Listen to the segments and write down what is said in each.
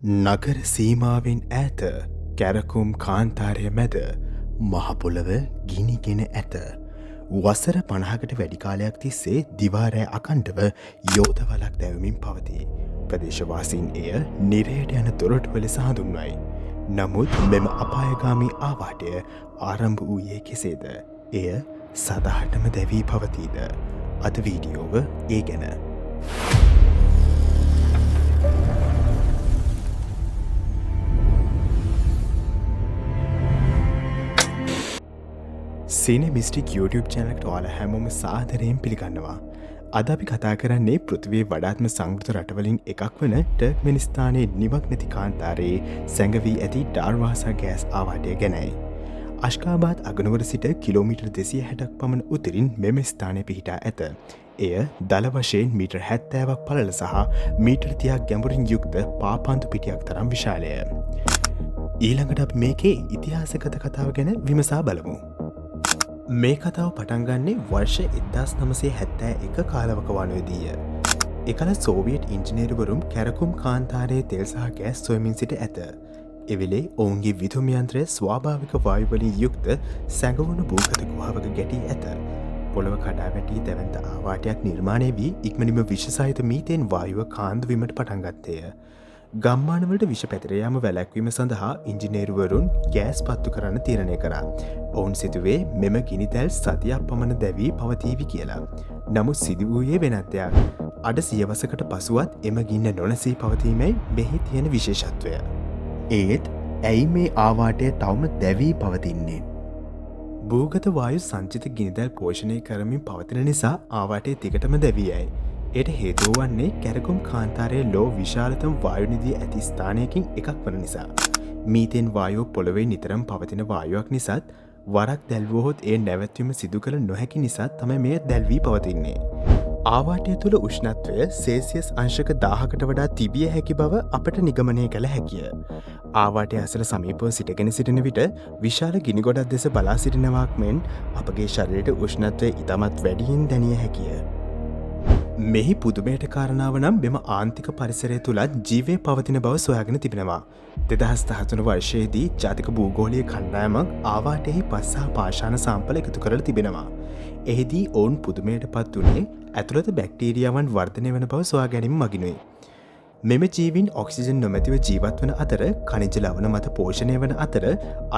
නගර සීමාවෙන් ඈත කැරකුම් කාන්තාරය මැද මහපොළව ගිනිගෙන ඇත. වසර 50කට වැඩි කාලයක් තිස්සේ දිවාරෑ අකණ්ඩව යෝධවලක් දැවමින් පවතී. ප්‍රදේශවාසීන් එය නිරයට යන දොරටුව ලෙස හඳුන්වයි. නමුත් මෙම අපායගාමී ආවාටය ආරම්භ වූයේ කෙසේද? එය සදහටම දැවී පවතීද? අද වීඩියෝව ඒ ගැන. සිනේ මිස්ටික් YouTube චැනලට ඔයාලා හැමෝම සාදරයෙන් පිළිගන්නවා. අද අපි කතා කරන්නේ පෘථිවියේ වඩාත්ම සංවෘත රටවලින් එකක් වන ටර්ක්මෙනිස්තානයේ නිවක් නැති කාන්තාරයේ සැඟවී ඇති ඩාර්වාසා ගෑස් ආවාටය ගැනයි. අෂ්කාබාද් අගනුවර සිට කිලෝමීටර් 260ක් පමණ උතුරින් මෙම ස්ථානය පිහිටා ඇත. එය දල වශයෙන් මීටර් 70ක් පළල සහ මීටර් 30ක් ගැඹුරින් යුක්ත පාපන්දු පිටියක් තරම් විශාලය. ඊළඟට අපි මේකේ ඉතිහාසගත කතාව ගැන විමසා බලමු. මේ කතාව පටන්ගන්නේ වර්ෂ 1971 කාලවක වනුවේදීය. එකල සෝවියට් ඉංජිනේරුවරුම් කැරකුම් කාන්තාරයේ තෙල් සහ ගෑස් සොයමින් සිට ඇත. එවෙලේ ඔවුන්ගේ විදුම් යන්ත්‍රය ස්වාභාවික වායුවලින් යුක්ත සැඟවුණු භූගත ගුහාවක ගැටී ඇත. පොළව කඩා වැටී දැවැන්ත ආවාටයක් නිර්මාණය වී ඉක්මනින්ම විෂසහිත මීතේන් වායුව කාන්දු වීමට පටන් ගත්තේය. ගම්මානවලට විෂ පැතිරයාම වැළැක්වීම සඳහා ඉංජිනේරුවරුන් ගෑස් පත්තු කරන්න තීරණය කරා. ඔවුන් සිතුවේ මෙම ගිනිතැල් සතියක් පමණ දැවී පවතීවි කියලා. නමුත් සිදු වූයේ වෙනත් දෙයක්. අද සියවසකට පසුවත් එම ගින්න නොනැසී පවතීමයි මෙහි තියෙන විශේෂත්වය. ඒත් ඇයි මේ ආවාටය තවම දැවී පවතින්නේ? භූගත වායු සංචිත ගිනිදැල් පෝෂණය කරමින් පවතින නිසා ආවාටය දිගටම දැවී යයි. එයට හේතුව වන්නේ කැරකුම් කාන්තාරයේ ලෝ විශාලතම වායුනිදිය ඇති ස්ථානයකින් එකක් වන නිසා. මීතෙන් වායුව පොළොවේ නිතරම් පවතින වායුවක් නිසාත් වරක් දැල්වුවහොත් ඒ නැවැත්වීම සිදු කළ නොහැකි නිසා තමයි මෙය දැල්වී පවතින්නේ. ආවාටය තුළ උෂ්ණත්වය සේසියස් අංශක 1000කට වඩා තිබිය හැකි බව අපට නිගමනය කළ හැකිය. ආවාටය අසල සමීපව සිටගෙන සිටින විට විශාල ගිනිගොඩක් දෙස බලා සිටිනවාක් මෙන් අපගේ ශරීරයට උෂ්ණත්වය ඉතාමත් වැඩියෙන් දැනිය හැකිය. මෙහි පුදුමයට කාරණාව නම් මෙම ආන්තික පරිසරය තුළත් ජීවය පවතින බව සොයාගෙන තිබෙනවා. 2013 වර්ෂයේදී ජාතික භූගෝලීය කණ්ඩායමක් ආවාටයෙහි පස් සහ පාෂාණ සාම්පල එකතු කරලා තිබෙනවා. එහිදී ඔවුන් පුදුමයට පත් වුණේ ඇතුළත බැක්ටීරියාවන් වර්ධනය වන බව සොයා ගැනීම මගිනුයි. මෙම ජීවීන් ඔක්සිජන් නොමැතිව ජීවත් වන අතර ඛනිජ ලවණ මත පෝෂණය වන අතර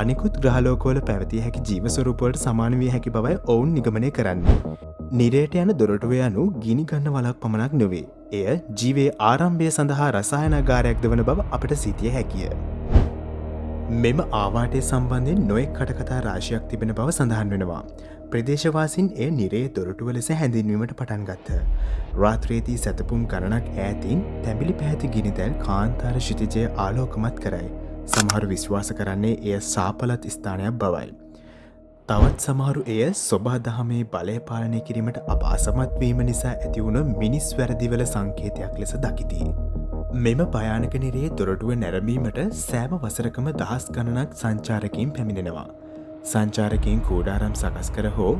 අනිකුත් ග්‍රහලෝකවල පැවතිය හැකි ජීව ස්වරූපවලට සමාන විය හැකි බවයි ඔවුන් නිගමනය කරන්නේ. නිරයට යන දොරටුව යනු ගිනි ගන්න වලක් පමණක් නොවේ. එය ජීවයේ ආරම්භය සඳහා රසායනාගාරයක්ද වන බව අපට සිතිය හැකිය. මෙම ආවාටය සම්බන්ධයෙන් නොයෙක් කටකතා රාශියක් තිබෙන බව සඳහන් වෙනවා. ප්‍රදේශවාසීන් එය නිරයේ දොරටුව ලෙස හැඳින්වීමට පටන් ගත්ත. රාත්‍රියේදී සැතපුම් ගණනක් ඈතින් තැඹිලි පැහැති ගිනිදැල් කාන්තාර ශිතිජය ආලෝකමත් කරයි. සමහරු විශ්වාස කරන්නේ එය සාපලත් ස්ථානයක් බවයි. තවත් සමහරු එය සොබා දහමේ බලය පාලනය කිරීමට අප අසමත් වීම නිසා ඇතිවුණු මිනිස් වැරදිවල සංකේතයක් ලෙස දකිති. මෙම භයානක නිරයේ දොරටුව නැරඹීමට සෑම වසරකම දහස් ගණනක් සංචාරකයින් පැමිණෙනවා. සංචාරකයින් කූඩාරම් සකස් කර හෝ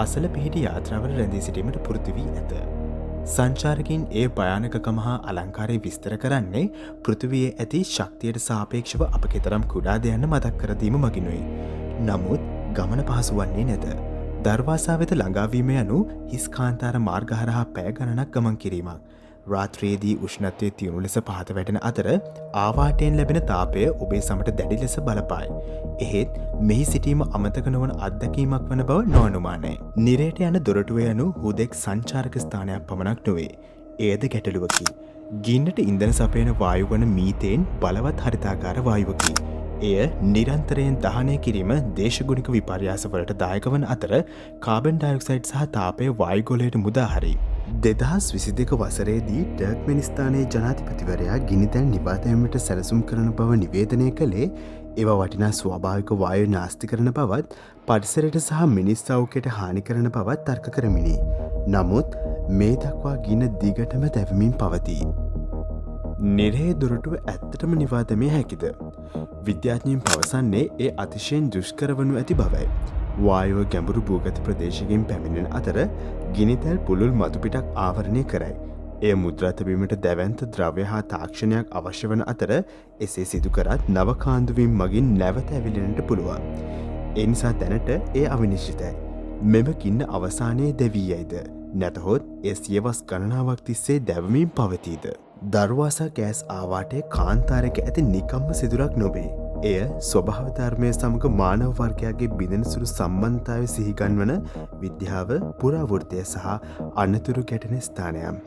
අසල පිහිටි යාත්‍රාවල රැඳී සිටීමට පුරුදු වී ඇත. සංචාරකයින් ඒ භයානකකම හා අලංකාරය විස්තර කරන්නේ පෘථිවියේ ඇති ශක්තියට සාපේක්ෂව අප කෙතරම් කුඩාද යන්න මතක් කර දීම මගිනුයි. නමුත් ගමන පහසු වන්නේ නැත. දර්වාසා වෙත ළඟාවීම යනු හිස් කාන්තාර මාර්ග හරහා පැය ගණනක් ගමන් කිරීමක්. රාත්‍රියේදී උෂ්ණත්වය තියුණු ලෙස පහත වැටෙන අතර ආවාටයෙන් ලැබෙන තාපය ඔබේ සමට දැඩි ලෙස බලපායි. එහෙත් මෙහි සිටීම අමතක නොවන අත්දැකීමක් වන බව නොඅනුමානයි. නිරයට යන දොරටුව යනු හුදෙක් සංචාරක ස්ථානයක් පමණක් නොවේ. එයද ගැටලුවකි. ගින්නට ඉන්ධන සපයන වායු වන මීතේන් බලවත් හරිතාකාර වායුවකි. එය නිරන්තරයෙන් දහනය කිරීම දේශගුණික විපර්යාසවලට දායක වන අතර කාබන් ඩයොක්සයිඩ් සහ තාපය වායුගොලයට මුදා හරි. 2022 වසරේදී ටර්ක්මෙනිස්තානයේ ජනාධිපතිවරයා ගිනිදැල් නිවාතැවීමට සැලසුම් කරන බව නිවේදනය කළේ ඒවා වටිනා ස්වාභාවික වායු නාස්ති කරන බවත් පරිසරයට සහ මිනිස් සෞඛ්‍යයට හානි කරන බවත් තර්ක කරමිනි. නමුත් මේ දක්වා ගින්න දිගටම දැවෙමින් පවතී. නිරයේ දොරටුව ඇත්තටම නිවා දැමිය හැකිද? විද්‍යාඥයින් පවසන්නේ ඒ අතිශයින් දුෂ්කර වනු ඇති බවයි. වායුව ගැඹුරු භූගත ප්‍රදේශයකින් පැමිණෙන අතර ගිනිතැල් පුළුල් මතුපිටක් ආවරණය කරයි. එය මුද්‍රාතබීමට දැවන්ත ද්‍රව්‍ය හා තාක්ෂණයක් අවශ්‍ය වන අතර එසේ සිදු කරත් නවකාන්දුවීම් මගින් නැවත ඇවිලෙනට පුළුවන්. එනිසා දැනට ඒ අවිනිශ්චිතයි. මෙම ගින්න අවසානයේ දැවී යයිද. නැතහොත් ඒ සියවස් ගණනාවක් තිස්සේ දැවමින් පවතීද. දර්වාසා ගෑස් ආවාටේ කාන්තාරක ඇති නිකම්ම සිදුරක් නොබේ. එය ස්වභාවධර්මය සමඟ මානව වර්ගයාගේ බිඳෙන සුළු සම්බන්ධතාව සිහිගන්වන විද්‍යාව පුරාවෘත්තය සහ අනතුරු ගැටෙන ස්ථානයම්.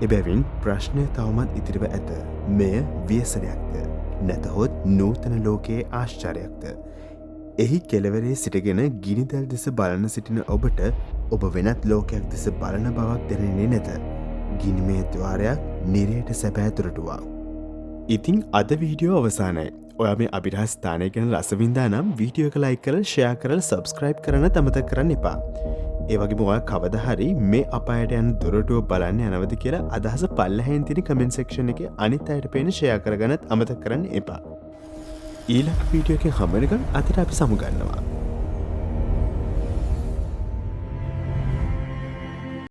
එබැවින් ප්‍රශ්නය තවමත් ඉතිරිව ඇත. මෙය ව්‍යසනයක්ද. නැතහොත් නූතන ලෝකයේ ආශ්චරයක්ද. එහි කෙලවරේ සිටගෙන ගිනිදැල් දෙස බලන සිටින ඔබට ඔබ වෙනත් ලෝකයක් දෙස බලන බවක් දැනෙන්නේ නැත. ගිනිමේ ද්වාරයක් නිරයට සැපෑතුරටුවා. ඉතිං අද වීඩියෝ අවසානයි. ඔය මේ අභිරහස් ස්ථානය ගැන රසවින්දා නම් වීඩියෝ එක ලයික් කරල් ෂෙයා කරල් සබස්ක්‍රයිබ් කරන තමතක් කරන්න එපා. ඒවගේ මොවා කවදහරි මේ අපායට යන දොරටුව බලන්න යනවද කියලා අදහස පල්ලහැන් තින කමෙන්ට් සෙක්ෂන් එක අනිත් අයට පේන ෂෙයා කරගන්නත් අමතක කරන්න එපා. ඊළඟ වීඩියෝ එකෙන් හම්බෙනකන් අදට අපි සමුගන්නවා.